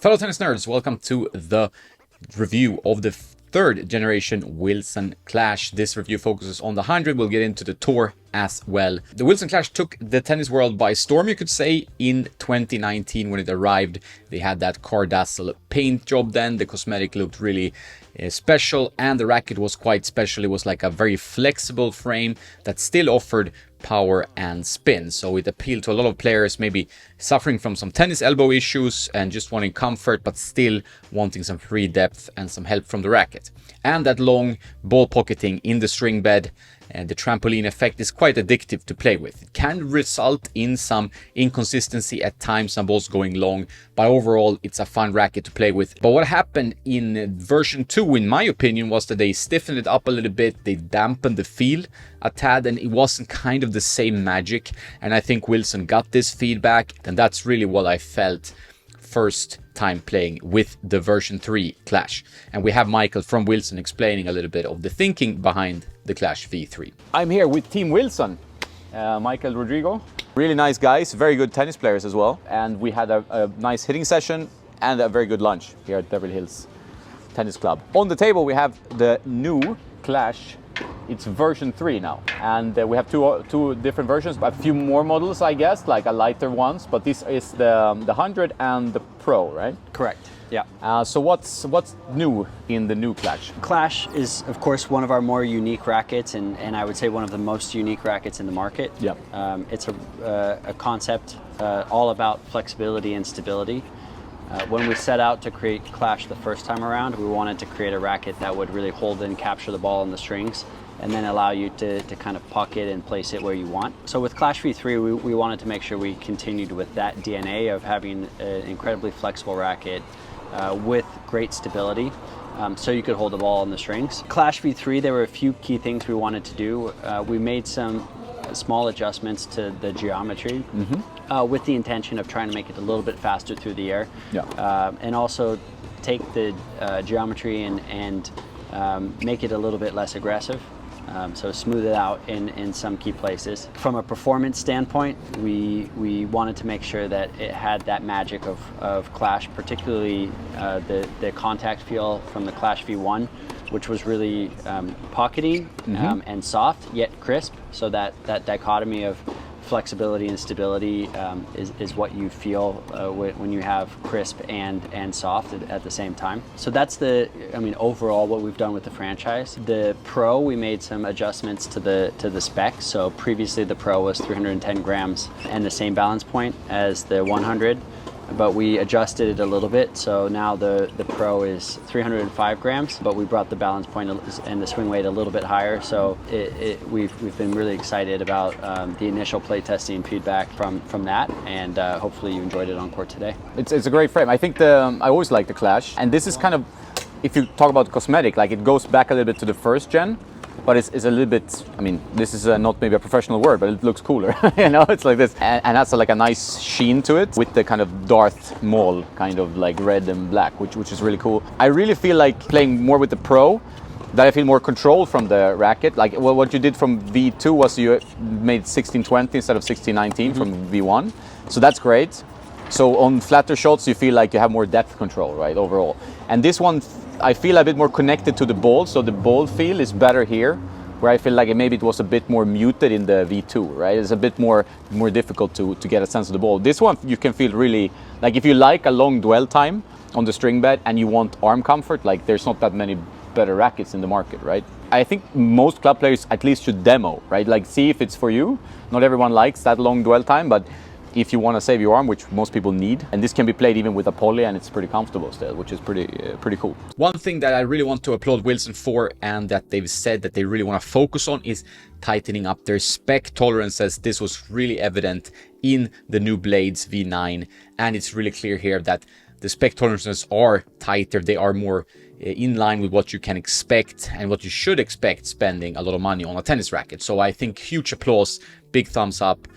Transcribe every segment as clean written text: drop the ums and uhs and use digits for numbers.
Fellow tennis nerds, welcome to the review of the third generation Wilson Clash. This review focuses on the 100. We'll get into the tour as well. The Wilson Clash took the tennis world by storm, you could say, in 2019 when it arrived. They had that Cardazzle paint job then. The cosmetic looked really special, and the racket was quite special. It was like a very flexible frame that still offered power and spin, so it appealed to a lot of players maybe suffering from some tennis elbow issues and just wanting comfort but still wanting some free depth and some help from the racket. And that long ball pocketing in the string bed and the trampoline effect is quite addictive to play with. It can result in some inconsistency at times, some balls going long, but overall it's a fun racket to play with. But what happened in version 2, in my opinion, was that they stiffened it up a little bit, they dampened the feel a tad, and it wasn't kind of the same magic. And I think Wilson got this feedback, and that's really what I felt first time playing with the version 3 Clash. And we have Michael from Wilson explaining a little bit of the thinking behind the Clash V3. I'm here with Team Wilson, Michael, Rodrigo. Really nice guys, very good tennis players as well. And we had a nice hitting session and a very good lunch here at Beverly Hills Tennis Club. On the table we have the new Clash. It's version 3 now, and we have two different versions, a few more models, I guess, like a lighter ones, but this is the 100 and the Pro, right? Correct, yeah. So what's new in the new Clash? Clash is, of course, one of our more unique rackets, and I would say one of the most unique rackets in the market. Yeah. It's a concept all about flexibility and stability. When we set out to create Clash the first time around, we wanted to create a racket that would really hold and capture the ball in the strings and then allow you to kind of pocket and place it where you want. So with Clash V3, we wanted to make sure we continued with that DNA of having an incredibly flexible racket with great stability, so you could hold the ball in the strings. Clash V3, there were a few key things we wanted to do. We made some small adjustments to the geometry with the intention of trying to make it a little bit faster through the air, and also take the geometry and make it a little bit less aggressive, so smooth it out in some key places. From a performance standpoint, we wanted to make sure that it had that magic of Clash, particularly the contact feel from the Clash V1, which was really pockety and soft yet crisp. So that dichotomy of flexibility and stability is what you feel when you have crisp and soft at the same time. So that's overall what we've done with the franchise. The Pro, we made some adjustments to the spec. So previously the Pro was 310 grams and the same balance point as the 100. But we adjusted it a little bit, so now the Pro is 305 grams, but we brought the balance point and the swing weight a little bit higher. So we've been really excited about the initial play testing feedback from that, and hopefully you enjoyed it on court today. It's a great frame. I think I always like the Clash, and this is kind of, if you talk about cosmetic, like it goes back a little bit to the first gen. But it's a little bit, I mean, this is not maybe a professional word, but it looks cooler, you know, it's like this. And that's like a nice sheen to it with the kind of Darth Maul kind of like red and black, which is really cool. I really feel like playing more with the Pro, that I feel more control from the racket. Like what you did from V2 was you made 1620 instead of 1619 from V1. So that's great. So on flatter shots, you feel like you have more depth control, right, overall. And this one, I feel a bit more connected to the ball, so the ball feel is better here, where I feel like maybe it was a bit more muted in the V2, right? It's a bit more difficult to get a sense of the ball. This one, you can feel really, like if you like a long dwell time on the string bed and you want arm comfort, like there's not that many better rackets in the market, right? I think most club players at least should demo, right? Like see if it's for you. Not everyone likes that long dwell time, but if you want to save your arm, which most people need, and this can be played even with a poly, and it's pretty comfortable still, which is pretty cool. One thing that I really want to applaud Wilson for, and that they've said that they really want to focus on, is tightening up their spec tolerances. This was really evident in the new Blades V9, and it's really clear here that the spec tolerances are tighter. They are more in line with what you can expect and what you should expect spending a lot of money on a tennis racket. So I think huge applause, big thumbs up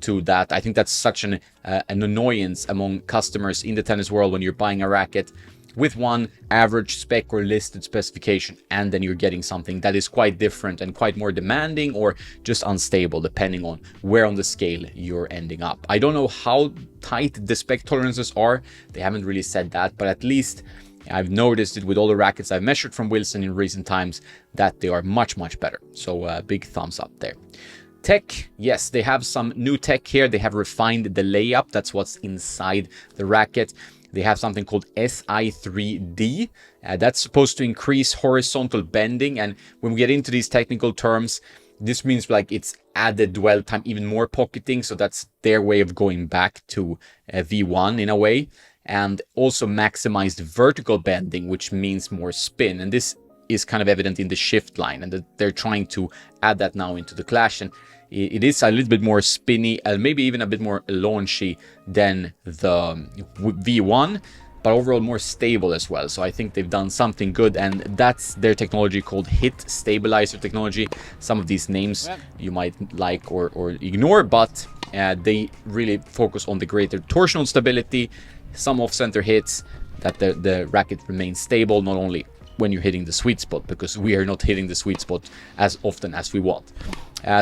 to that. I think that's such an annoyance among customers in the tennis world when you're buying a racket with one average spec or listed specification, and then you're getting something that is quite different and quite more demanding or just unstable depending on where on the scale you're ending up. I don't know how tight the spec tolerances are. They haven't really said that, but at least I've noticed it with all the rackets I've measured from Wilson in recent times that they are much better. So big thumbs up there. Tech, yes, they have some new tech here. They have refined the layup. That's what's inside the racket. They have something called SI3D. That's supposed to increase horizontal bending. And when we get into these technical terms, this means like it's added dwell time, even more pocketing. So that's their way of going back to V1 in a way. And also maximized vertical bending, which means more spin. And this is kind of evident in the shift line, and they're trying to add that now into the Clash. And it is a little bit more spinny, maybe even a bit more launchy than the V1, but overall more stable as well. So I think they've done something good, and that's their technology called hit stabilizer technology. Some of these names you might like or ignore, but they really focus on the greater torsional stability, some off-center hits, that the racket remains stable, not only when you're hitting the sweet spot, because we are not hitting the sweet spot as often as we want.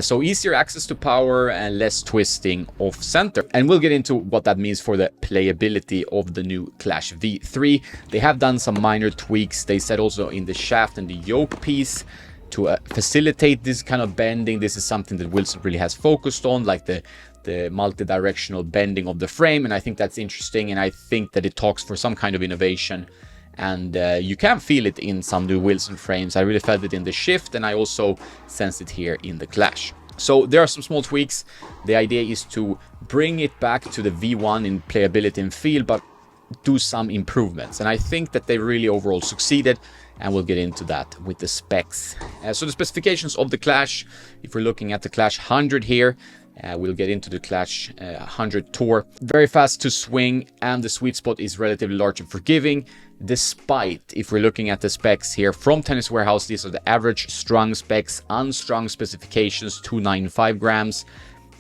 So easier access to power and less twisting off center. And we'll get into what that means for the playability of the new Clash V3. They have done some minor tweaks. They said also in the shaft and the yoke piece to facilitate this kind of bending. This is something that Wilson really has focused on, like the multi-directional bending of the frame. And I think that's interesting. And I think that it talks for some kind of innovation. And you can feel it in some new Wilson frames. I really felt it in the Shift, and I also sensed it here in the Clash. So there are some small tweaks. The idea is to bring it back to the V1 in playability and feel, but do some improvements. And I think that they really overall succeeded, and we'll get into that with the specs. So the specifications of the Clash, if we're looking at the Clash 100 here, we'll get into the Clash 100 Tour. Very fast to swing, and the sweet spot is relatively large and forgiving. Despite, if we're looking at the specs here from Tennis Warehouse, these are the average strung specs, unstrung specifications 295 grams,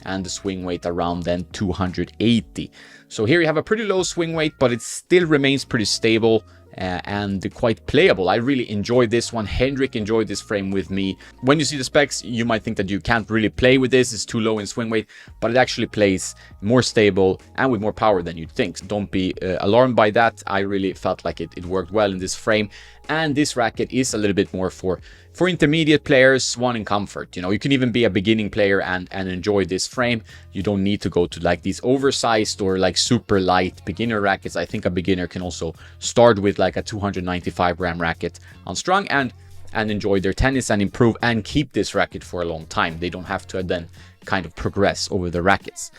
and the swing weight around then 280. So here you have a pretty low swing weight, but it still remains pretty stable and quite playable. I really enjoyed this one. Hendrik enjoyed this frame with me. When you see the specs, you might think that you can't really play with this, it's too low in swing weight, but it actually plays more stable and with more power than you'd think. So don't be alarmed by that. I really felt like it worked well in this frame. And this racket is a little bit more for intermediate players wanting comfort. You know, you can even be a beginning player and enjoy this frame. You don't need to go to like these oversized or like super light beginner rackets. I think a beginner can also start with like a 295 gram racket unstrung and enjoy their tennis and improve and keep this racket for a long time. They don't have to then kind of progress over the rackets.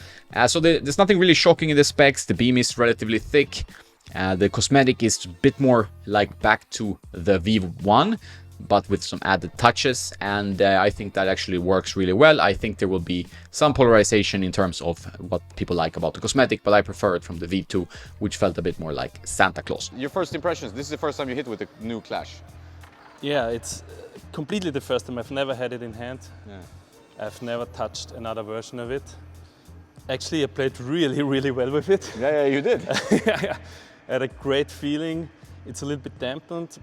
So there's nothing really shocking in the specs. The beam is relatively thick. The cosmetic is a bit more like back to the V1, but with some added touches, and I think that actually works really well. I think there will be some polarization in terms of what people like about the cosmetic, but I prefer it from the V2, which felt a bit more like Santa Claus. Your first impressions, this is the first time you hit with the new Clash. Yeah, it's completely the first time. I've never had it in hand. Yeah. I've never touched another version of it. Actually, I played really well with it. Yeah, you did. I had a great feeling. It's a little bit dampened.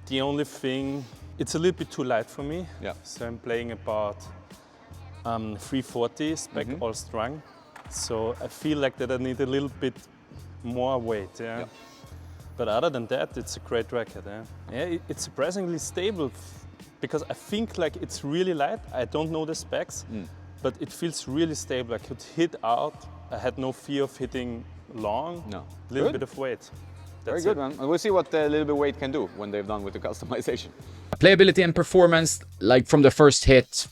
The only thing, it's a little bit too light for me. Yeah. So I'm playing about 340 spec all strung. So I feel like that I need a little bit more weight. Yeah. But other than that, it's a great racket. Yeah, it's surprisingly stable because I think like it's really light. I don't know the specs, but it feels really stable. I could hit out. I had no fear of hitting long. No. A little bit of weight. Very good, man. We'll see what a little bit of weight can do when they've done with the customization. Playability and performance, like from the first hit,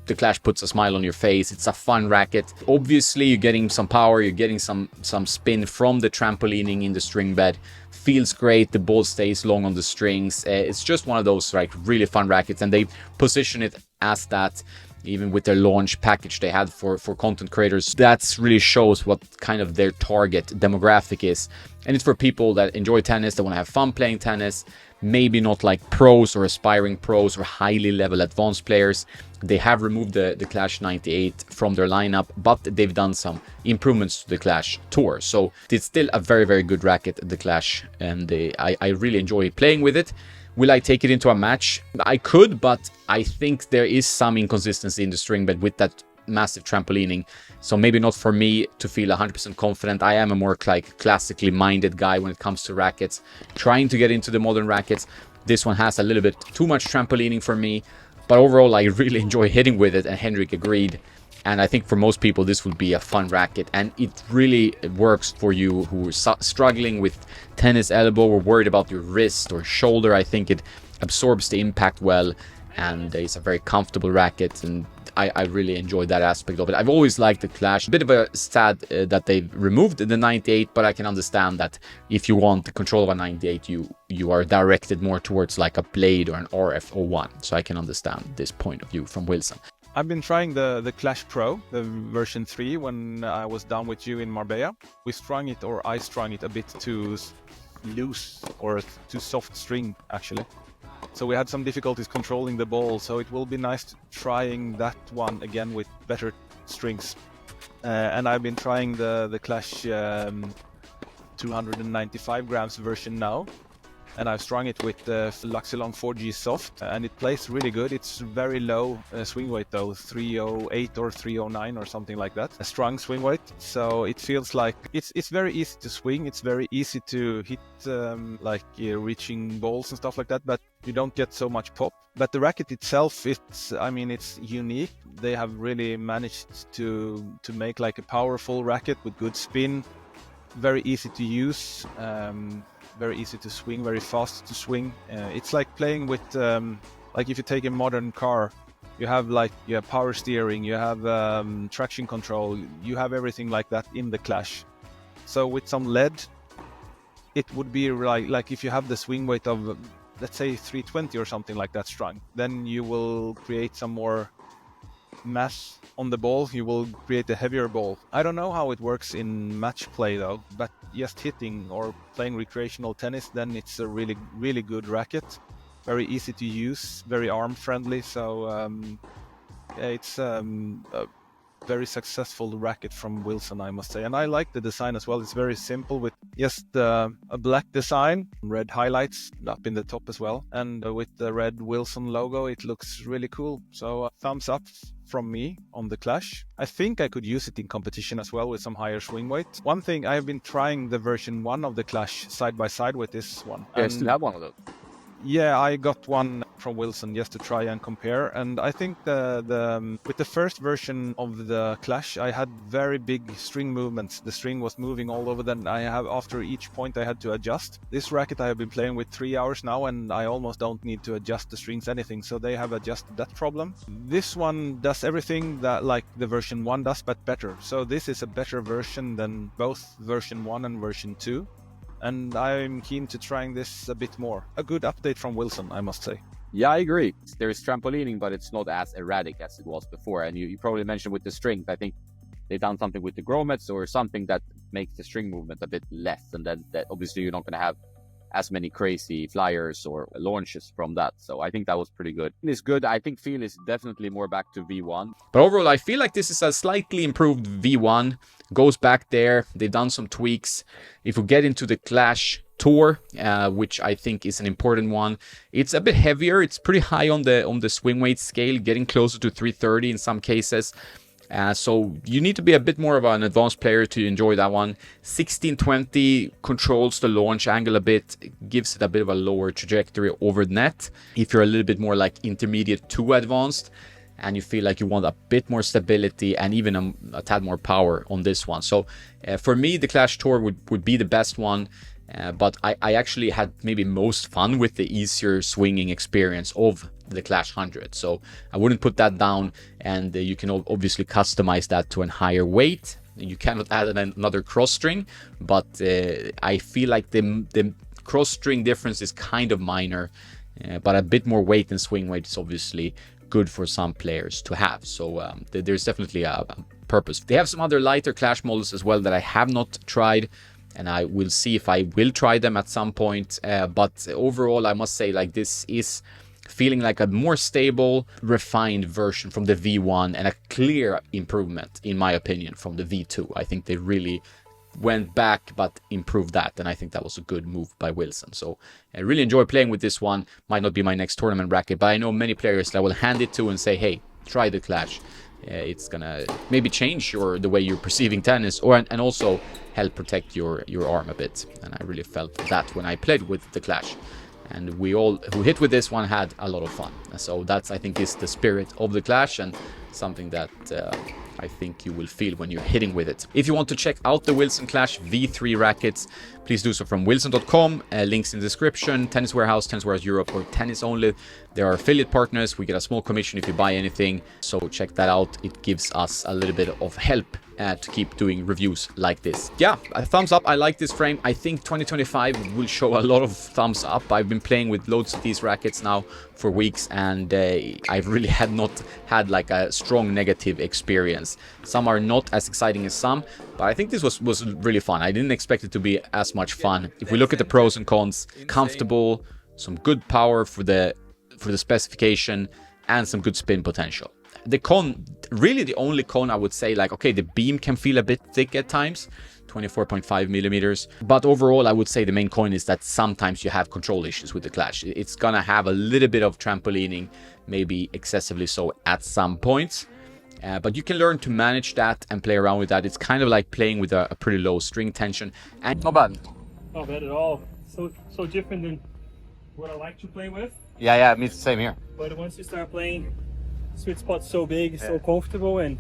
the Clash puts a smile on your face. It's a fun racket. Obviously, you're getting some power, you're getting some spin from the trampolining in the string bed. Feels great, the ball stays long on the strings. It's just one of those like really fun rackets, and they position it as that. even with their launch package they had for content creators. That really shows what kind of their target demographic is. And it's for people that enjoy tennis, that want to have fun playing tennis, maybe not like pros or aspiring pros or highly level advanced players. They have removed the Clash 98 from their lineup, but they've done some improvements to the Clash Tour. So it's still a very, very good racket, the Clash, and I really enjoy playing with it. Will I take it into a match? I could, but I think there is some inconsistency in the string bed with that massive trampolining. So maybe not for me to feel 100% confident. I am a more like classically minded guy when it comes to rackets, trying to get into the modern rackets. This one has a little bit too much trampolining for me, but overall I really enjoy hitting with it, and Henrik agreed. And I think for most people this would be a fun racket, and it really works for you who are struggling with tennis elbow or worried about your wrist or shoulder. I think it absorbs the impact well, and it's a very comfortable racket, and I really enjoy that aspect of it. I've always liked the Clash. A bit of a sad that they've removed the 98, but I can understand that if you want the control of a 98, you are directed more towards like a Blade or an RF01. So I can understand this point of view from Wilson. I've been trying the Clash Pro, the version 3, when I was down with you in Marbella. We strung it, or I strung it a bit too loose or too soft string, actually. So we had some difficulties controlling the ball, so it will be nice trying that one again with better strings. And I've been trying the Clash 295 grams version now, and I've strung it with the Luxilon 4G Soft, and it plays really good. It's very low swing weight though, 308 or 309 or something like that, a strung swing weight. So it feels like it's very easy to swing, it's very easy to hit reaching balls and stuff like that, but you don't get so much pop. But the racket itself, it's unique. They have really managed to make like a powerful racket with good spin, very easy to use, very easy to swing, very fast to swing. It's like playing with, like if you take a modern car, you have power steering, you have traction control, you have everything like that in the Clash. So with some lead, it would be like if you have the swing weight of, let's say 320 or something like that strung, then you will create some more mass on the ball, you will create a heavier ball. I don't know how it works in match play though, but just hitting or playing recreational tennis, then it's a really, really good racket. Very easy to use, very arm friendly, so it's a very successful racket from Wilson, I must say. And I like the design as well. It's very simple with just a black design, red highlights up in the top as well, and with the red Wilson logo, it looks really cool. So thumbs up from me on the Clash. I think I could use it in competition as well with some higher swing weight. One thing, I have been trying the version 1 of the Clash side by side with this one. Yeah, I still have one of those. Yeah, I got one from Wilson just to try and compare, and I think with the first version of the Clash, I had very big string movements. The string was moving all over. Then after each point I had to adjust. This racket I have been playing with 3 hours now, and I almost don't need to adjust the strings anything. So they have adjusted that problem. This one does everything that like the version 1 does, but better. So this is a better version than both version 1 and version 2. And I'm keen to trying this a bit more. A good update from Wilson, I must say. Yeah, I agree. There is trampolining, but it's not as erratic as it was before. And you probably mentioned with the strings, I think they've done something with the grommets or something that makes the string movement a bit less. And then that obviously you're not going to have as many crazy flyers or launches from that. So I think that was pretty good. It's good. I think feel is definitely more back to V1. But overall, I feel like this is a slightly improved V1. Goes back there. They've done some tweaks. If we get into the Clash Tour, which I think is an important one, it's a bit heavier. It's pretty high on the swing weight scale, getting closer to 330 in some cases. So you need to be a bit more of an advanced player to enjoy that one. 1620 controls the launch angle a bit, gives it a bit of a lower trajectory over net. If you're a little bit more like intermediate to advanced, and you feel like you want a bit more stability and even a tad more power on this one. So for me, the Clash Tour would be the best one. But I actually had maybe most fun with the easier swinging experience of the Clash 100. So I wouldn't put that down, and you can obviously customize that to a higher weight. You cannot add another cross string, but I feel like the cross string difference is kind of minor, but a bit more weight and swing weight is obviously good for some players to have. So there's definitely a purpose. They have some other lighter Clash models as well that I have not tried, and I will see if I will try them at some point. But overall, I must say, like, this is feeling like a more stable, refined version from the V1 and a clear improvement, in my opinion, from the V2. I think they really went back but improved that, and I think that was a good move by Wilson. So I really enjoy playing with this one. Might not be my next tournament racket, but I know many players that will hand it to and say, hey, try the Clash. It's gonna maybe change the way you're perceiving tennis, and also help protect your arm a bit. And I really felt that when I played with the Clash. And we all who hit with this one had a lot of fun. So that's, I think, is the spirit of the Clash, and something that I think you will feel when you're hitting with it. If you want to check out the Wilson Clash V3 rackets, please do so from wilson.com. Links in the description. Tennis Warehouse, Tennis Warehouse Europe, or Tennis Only. There are affiliate partners. We get a small commission if you buy anything. So check that out. It gives us a little bit of help to keep doing reviews like this. Yeah, a thumbs up. I like this frame. I think 2025 will show a lot of thumbs up. I've been playing with loads of these rackets now for weeks, and I've really not had like a strong negative experience. Some are not as exciting as some, but I think this was really fun. I didn't expect it to be as much fun. If we look at the pros and cons, comfortable, some good power for the specification, and some good spin potential. The con, really the only con I would say, like, okay, the beam can feel a bit thick at times, 24.5 millimeters. But overall, I would say the main con is that sometimes you have control issues with the Clash. It's gonna have a little bit of trampolining, maybe excessively so at some points. But you can learn to manage that and play around with that. It's kind of like playing with a pretty low string tension. And Not bad. Not bad at all. So different than what I like to play with. Yeah, it means the same here. But once you start playing, sweet spot's so big, so comfortable, and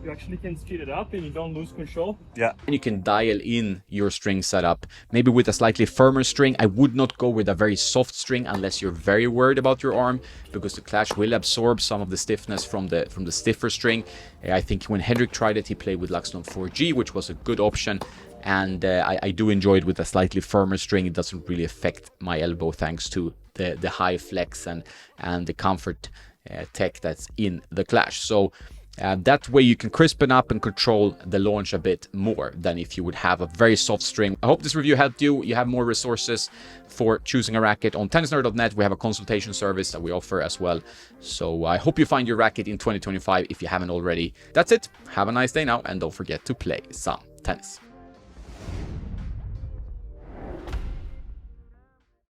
you actually can speed it up and you don't lose control. Yeah. And you can dial in your string setup, maybe with a slightly firmer string. I would not go with a very soft string unless you're very worried about your arm, because the Clash will absorb some of the stiffness from the stiffer string. I think when Hendrik tried it, he played with Luxilon 4G, which was a good option. And I do enjoy it with a slightly firmer string. It doesn't really affect my elbow thanks to the high flex and the comfort tech that's in the Clash. So that way you can crispen up and control the launch a bit more than if you would have a very soft string. I hope this review helped you. You have more resources for choosing a racket on tennisnerd.net. We have a consultation service that we offer as well. So I hope you find your racket in 2025 if you haven't already. That's it. Have a nice day now, and don't forget to play some tennis.